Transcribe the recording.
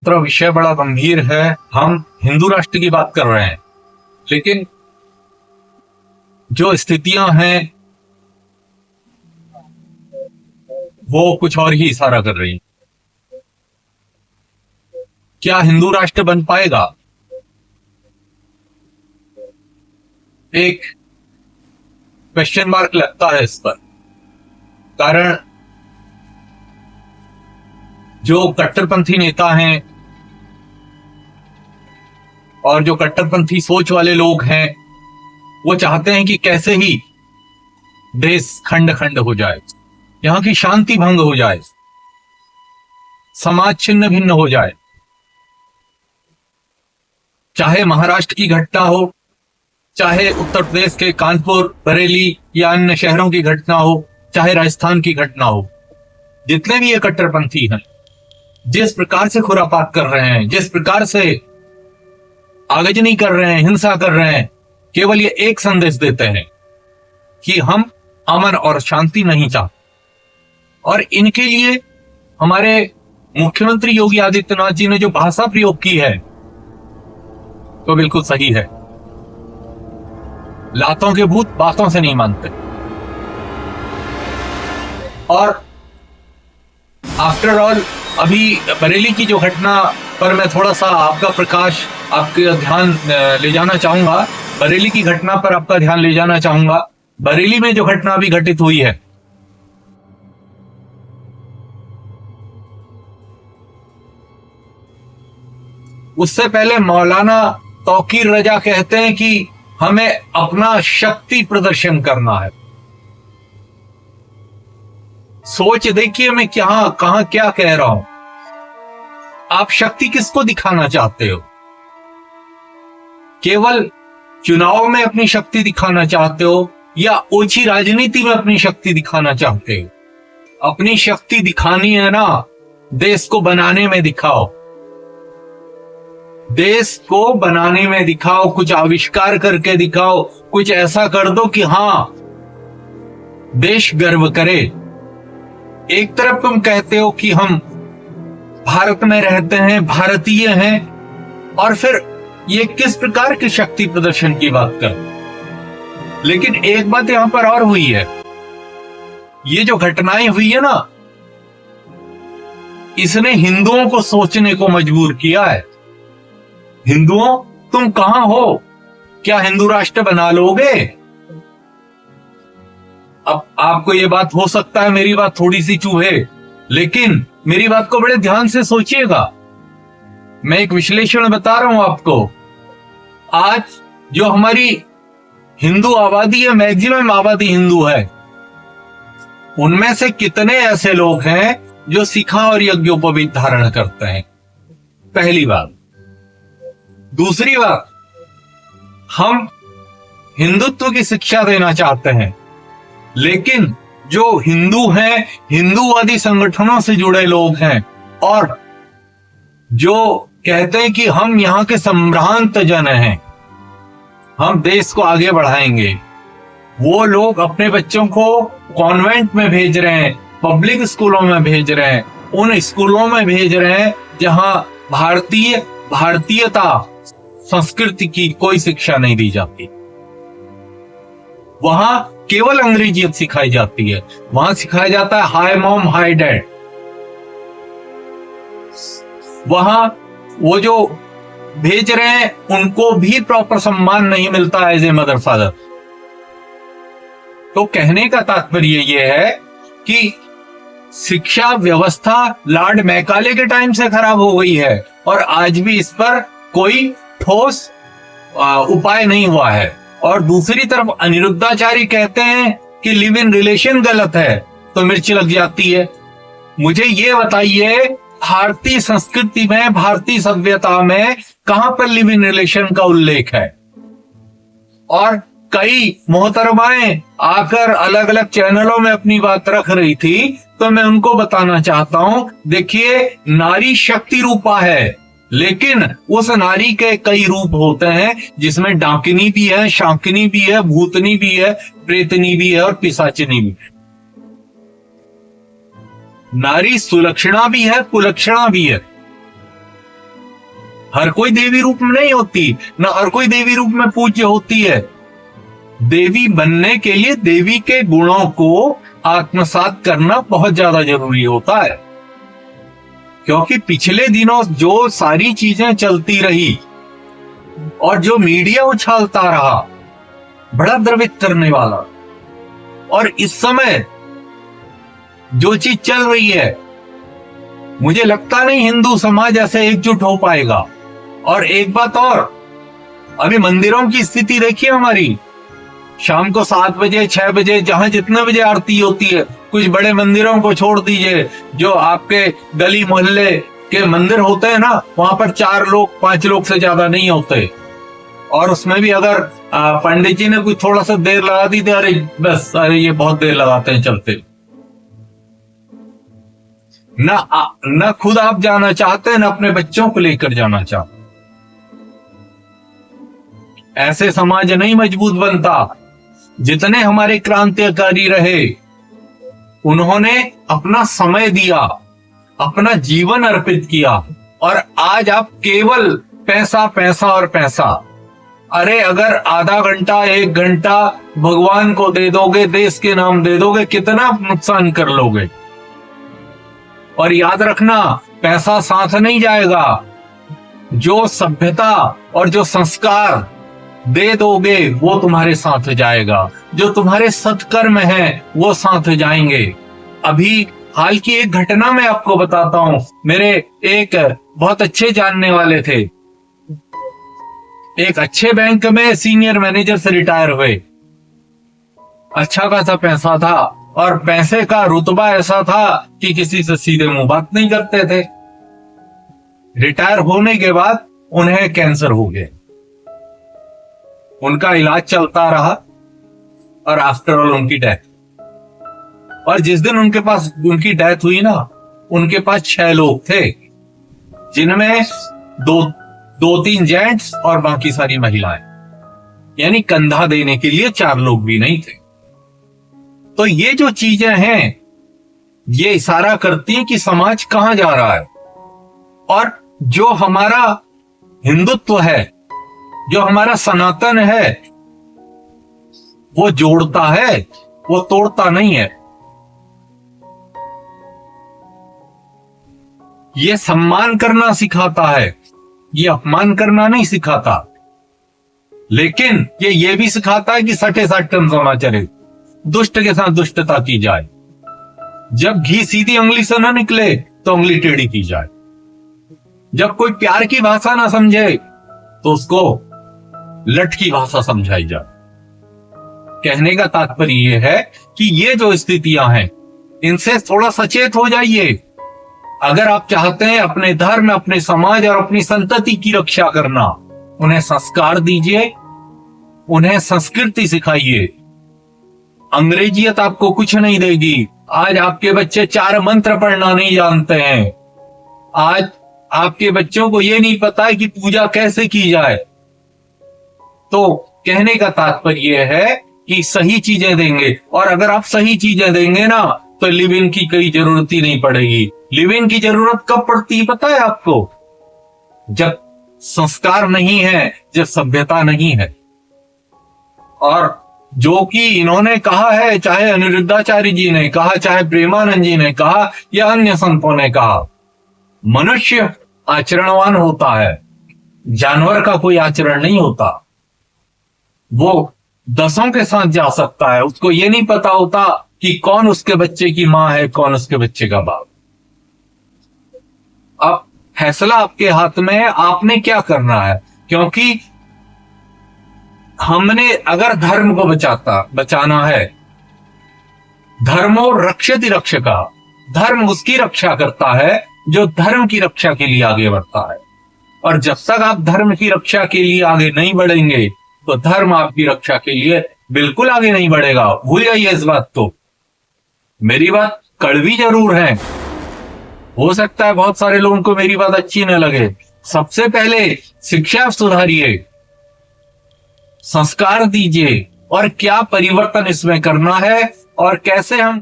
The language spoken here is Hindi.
तरफ विषय बड़ा गंभीर है, हम हिंदू राष्ट्र की बात कर रहे हैं, लेकिन जो स्थितियां हैं वो कुछ और ही इशारा कर रही हैं। क्या हिंदू राष्ट्र बन पाएगा? एक क्वेश्चन मार्क लगता है इस पर। कारण जो कट्टरपंथी नेता हैं और जो कट्टरपंथी सोच वाले लोग हैं, वो चाहते हैं कि कैसे ही देश खंड खंड हो जाए, यहां की शांति भंग हो जाए, समाज छिन्न भिन्न हो जाए। चाहे महाराष्ट्र की घटना हो, चाहे उत्तर प्रदेश के कानपुर, बरेली या अन्य शहरों की घटना हो, चाहे राजस्थान की घटना हो, जितने भी ये कट्टरपंथी हैं, जिस प्रकार से खुरापात कर रहे हैं, जिस प्रकार से आगजनी कर रहे हैं, हिंसा कर रहे हैं, केवल ये एक संदेश देते हैं कि हम अमन और शांति नहीं चाहते। और इनके लिए हमारे मुख्यमंत्री योगी आदित्यनाथ जी ने जो भाषा प्रयोग की है तो बिल्कुल सही है। लातों के भूत बातों से नहीं मानते। और आफ्टर ऑल अभी बरेली की जो घटना पर मैं थोड़ा सा आपका प्रकाश, आपका ध्यान ले जाना चाहूंगा। बरेली की घटना पर आपका ध्यान ले जाना चाहूंगा। बरेली में जो घटना अभी घटित हुई है, उससे पहले मौलाना तौकीर रजा कहते हैं कि हमें अपना शक्ति प्रदर्शन करना है। सोच देखिए मैं कहां क्या कह रहा हूं। आप शक्ति किसको दिखाना चाहते हो? केवल चुनाव में अपनी शक्ति दिखाना चाहते हो या ओछी राजनीति में अपनी शक्ति दिखाना चाहते हो? अपनी शक्ति दिखानी है ना, देश को बनाने में दिखाओ। देश को बनाने में दिखाओ, कुछ आविष्कार करके दिखाओ, कुछ ऐसा कर दो कि हां देश गर्व करे। एक तरफ तुम कहते हो कि हम भारत में रहते हैं, भारतीय हैं, और फिर ये किस प्रकार की शक्ति प्रदर्शन की बात कर। लेकिन एक बात यहां पर और हुई है, ये जो घटनाएं हुई है ना, इसने हिंदुओं को सोचने को मजबूर किया है। हिंदुओं, तुम कहां हो? क्या हिंदू राष्ट्र बना लोगे? अब आपको ये बात हो सकता है मेरी बात थोड़ी सी चूहे, लेकिन मेरी बात को बड़े ध्यान से सोचिएगा। मैं एक विश्लेषण बता रहा हूं आपको। आज जो हमारी हिंदू आबादी है, मैक्सिमम आबादी हिंदू है, उनमें से कितने ऐसे लोग हैं जो शिखा और यज्ञोपवीत धारण करते हैं? पहली बात। दूसरी बात, हम हिंदुत्व की शिक्षा देना चाहते हैं, लेकिन जो हिंदू हैं, हिंदूवादी संगठनों से जुड़े लोग हैं और जो कहते हैं कि हम यहां के संभ्रांत जन हैं, हम देश को आगे बढ़ाएंगे, वो लोग अपने बच्चों को कॉन्वेंट में भेज रहे हैं, पब्लिक स्कूलों में भेज रहे हैं, उन स्कूलों में भेज रहे हैं जहां भारतीयता, संस्कृति की कोई शिक्षा नहीं दी जाती। वहां केवल अंग्रेजियत सिखाई जाती है। वहां सिखाया जाता है हाय मॉम, हाय डैड। वहां वो जो भेज रहे हैं उनको भी प्रॉपर सम्मान नहीं मिलता एज ए मदर फादर। तो कहने का तात्पर्य यह है कि शिक्षा व्यवस्था लॉर्ड मैकाले के टाइम से खराब हो गई है और आज भी इस पर कोई ठोस उपाय नहीं हुआ है। और दूसरी तरफ अनिरुद्धाचार्य कहते हैं कि लिव इन रिलेशन गलत है, तो मिर्च लग जाती है। मुझे ये बताइए, भारतीय संस्कृति में, भारतीय सभ्यता में कहां पर लिव इन रिलेशन का उल्लेख है? और कई मोहतरमाएं आकर अलग अलग चैनलों में अपनी बात रख रही थी, तो मैं उनको बताना चाहता हूं, देखिए नारी शक्ति रूपा है, लेकिन उस नारी के कई रूप होते हैं जिसमें डाकिनी भी है, शाकिनी भी है, भूतनी भी है, प्रेतनी भी है और पिशाचिनी भी है। नारी सुलक्षणा भी है, कुलक्षणा भी है। हर कोई देवी रूप में नहीं होती, ना हर कोई देवी रूप में पूज्य होती है। देवी बनने के लिए देवी के गुणों को आत्मसात करना बहुत ज्यादा जरूरी होता है, क्योंकि पिछले दिनों जो सारी चीजें चलती रही और जो मीडिया उछालता रहा, बड़ा द्रवित करने वाला, और इस समय जो चीज चल रही है, मुझे लगता नहीं हिंदू समाज ऐसे एकजुट हो पाएगा। और एक बात और, अभी मंदिरों की स्थिति देखिए हमारी, शाम को 7 बजे 6 बजे जहां जितने बजे आरती होती है, कुछ बड़े मंदिरों को छोड़ दीजिए, जो आपके गली मोहल्ले के मंदिर होते हैं ना, वहां पर 4 लोग 5 लोग से ज्यादा नहीं होते। और उसमें भी अगर पंडित जी ने कुछ थोड़ा सा देर लगा दी थी, अरे बस, अरे ये बहुत देर लगाते हैं चलते, ना खुद आप जाना चाहते हैं, ना अपने बच्चों को लेकर जाना चाहते। ऐसे समाज नहीं मजबूत बनता। जितने हमारे क्रांतिकारी रहे, उन्होंने अपना समय दिया, अपना जीवन अर्पित किया, और आज आप केवल पैसा पैसा और पैसा। अरे अगर आधा घंटा 1 घंटा भगवान को दे दोगे, देश के नाम दे दोगे, कितना नुकसान कर लोगे। और याद रखना, पैसा साथ नहीं जाएगा, जो सभ्यता और जो संस्कार दे दोगे वो तुम्हारे साथ जाएगा, जो तुम्हारे सत्कर्म हैं वो साथ जाएंगे। अभी हाल की एक घटना मैं आपको बताता हूं। मेरे एक बहुत अच्छे जानने वाले थे, एक अच्छे बैंक में सीनियर मैनेजर से रिटायर हुए। अच्छा खासा पैसा था, और पैसे का रुतबा ऐसा था कि किसी से सीधे मुंह बात नहीं करते थे। रिटायर होने के बाद उन्हें कैंसर हो गया। उनका इलाज चलता रहा, और आफ्टर ऑल उनकी डेथ। और जिस दिन उनकी डेथ हुई ना, उनके पास 6 लोग थे, जिनमें 2-3 जेंट्स और बाकी सारी महिलाएं, यानी कंधा देने के लिए 4 लोग भी नहीं थे। तो ये जो चीजें हैं, ये इशारा करती हैं कि समाज कहां जा रहा है। और जो हमारा हिंदुत्व है, जो हमारा सनातन है, वो जोड़ता है, वो तोड़ता नहीं है। ये सम्मान करना सिखाता है, ये अपमान करना नहीं सिखाता। लेकिन ये भी सिखाता है कि सटे साटम समा चले, दुष्ट के साथ दुष्टता की जाए। जब घी सीधी उंगली से ना निकले तो उंगली टेढ़ी की जाए। जब कोई प्यार की भाषा ना समझे तो उसको लठ की भाषा समझाई जाए। कहने का तात्पर्य यह है कि ये जो स्थितियां हैं, इनसे थोड़ा सचेत हो जाइए। अगर आप चाहते हैं अपने धर्म, अपने समाज और अपनी संतति की रक्षा करना, उन्हें संस्कार दीजिए, उन्हें संस्कृति सिखाइए। अंग्रेजियत आपको कुछ नहीं देगी। आज आपके बच्चे 4 मंत्र पढ़ना नहीं जानते हैं। आज आपके बच्चों को यह नहीं पता है कि पूजा कैसे की जाए। तो कहने का तात्पर्य यह है कि सही चीजें देंगे, और अगर आप सही चीजें देंगे ना, तो लिव इन की कोई जरूरत ही नहीं पड़ेगी। लिव इन की जरूरत कब पड़ती है पता है आपको? जब संस्कार नहीं है, जब सभ्यता नहीं है। और जो कि इन्होंने कहा है, चाहे अनिरुद्धाचार्य जी ने कहा, चाहे प्रेमानंद जी ने कहा, या अन्य संतों ने कहा, मनुष्य आचरणवान होता है, जानवर का कोई आचरण नहीं होता। वो 10 के साथ जा सकता है, उसको ये नहीं पता होता कि कौन उसके बच्चे की मां है, कौन उसके बच्चे का बाप। अब फैसला आपके हाथ में है, आपने क्या करना है। क्योंकि हमने अगर धर्म को बचाना है, धर्मो रक्षति रक्षका, धर्म उसकी रक्षा करता है जो धर्म की रक्षा के लिए आगे बढ़ता है। और जब तक आप धर्म की रक्षा के लिए आगे नहीं बढ़ेंगे, तो धर्म आपकी रक्षा के लिए बिल्कुल आगे नहीं बढ़ेगा। भूल जाइए इस बात को। मेरी बात कड़वी जरूर है, हो सकता है बहुत सारे लोगों को मेरी बात अच्छी न लगे। सबसे पहले शिक्षा सुधारिए, संस्कार दीजिए, और क्या परिवर्तन इसमें करना है और कैसे हम